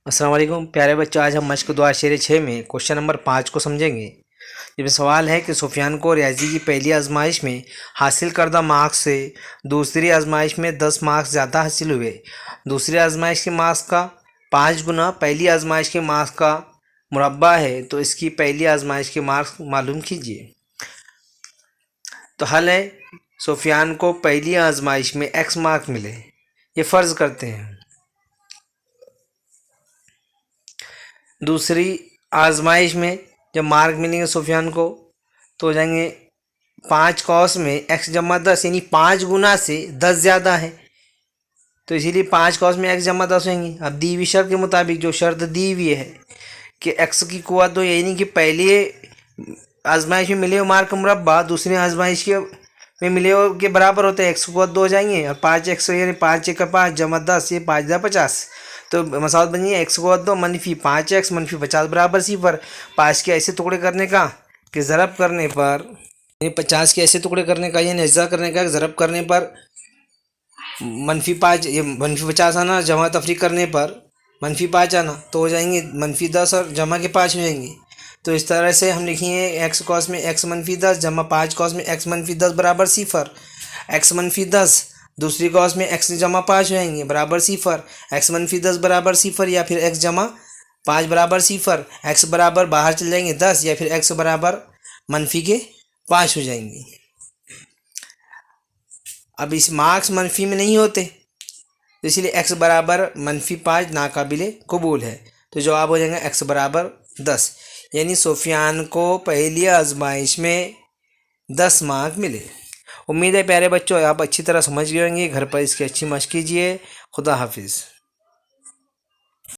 अस्सलाम वालेकुम प्यारे बच्चों, आज हम मश्क दुआ शेर 6 में क्वेश्चन नंबर 5 को समझेंगे। इसमें सवाल है कि सुफियान को रियाजी की पहली आजमाइश में हासिल करदा मार्क्स से दूसरी आजमाइश में 10 मार्क्स ज़्यादा हासिल हुए। दूसरी आजमाइश के मार्क्स का 5 गुना पहली आजमाइश के मार्क्स का मुरब्बा है, तो इसकी पहली आजमाइश के मार्क्स मालूम कीजिए। तो हल है, सुफियान को पहली आजमाइश में एक्स मार्क्स मिले, ये फ़र्ज़ करते हैं। दूसरी आजमाइश में जब मार्क मिलेंगे सुफियान को तो हो जाएंगे 5 कॉस में एक्स जमा 10, यानी 5 गुना से 10 ज़्यादा है, तो इसीलिए 5 कॉस में एक्स जमा 10 होंगी। अब दी हुई शर्त के मुताबिक जो शर्त दी हुई है कि एक्स की कुव्वत दो, यानी कि पहली आजमाइश में मिले हुए मार्क का मुरब्बा दूसरी आजमाइश के में मिले हुए के बराबर होते हैं, एक्स की कुव्वत 2 हो जाएंगे और 5 एक्स यानी 5 एक 5 जमा 10, ये 5 10 50, तो मसावत बनी है एक्स को 2 मनफी 5 एक्स मनफी 50 बराबर 0। 5 के ऐसे टुकड़े करने का कि ज़रब करने पर, यानी 50 के ऐसे टुकड़े करने का यानी अज्जा करने का ज़रब करने पर मनफी 5, ये मनफी 50 आना, जमा तफरीक करने पर मनफी 5 आना, तो हो जाएंगे मनफी 10 और जमा के 5 हो जाएंगे। तो इस तरह से हम लिखेंगे एक्स कॉस में एक्स मनफी 10 जमा 5 कॉस में एक्स मनफी 10 बराबर 0। एक्स मनफी 10 दूसरी कॉस में एक्स जमा 5 हो जाएंगे बराबर 0। एक्स मनफी 10 बराबर 0 या फिर एक्स जमा 5 बराबर 0। एक्स बराबर बाहर चल जाएंगे 10 या फिर एक्स बराबर मनफी के 5 हो जाएंगे। अब इस मार्क्स मनफी में नहीं होते, तो इसलिए एक्स बराबर मनफी 5 नाकाबिले कबूल है, तो जवाब हो जाएगा एक्स बराबर 10। यानी सुफियान को पहली आजमाइश में 10 मार्क मिले। उम्मीद है प्यारे बच्चों आप अच्छी तरह समझ गए होंगे, घर पर इसकी अच्छी मशक कीजिए। खुदा हाफिज़।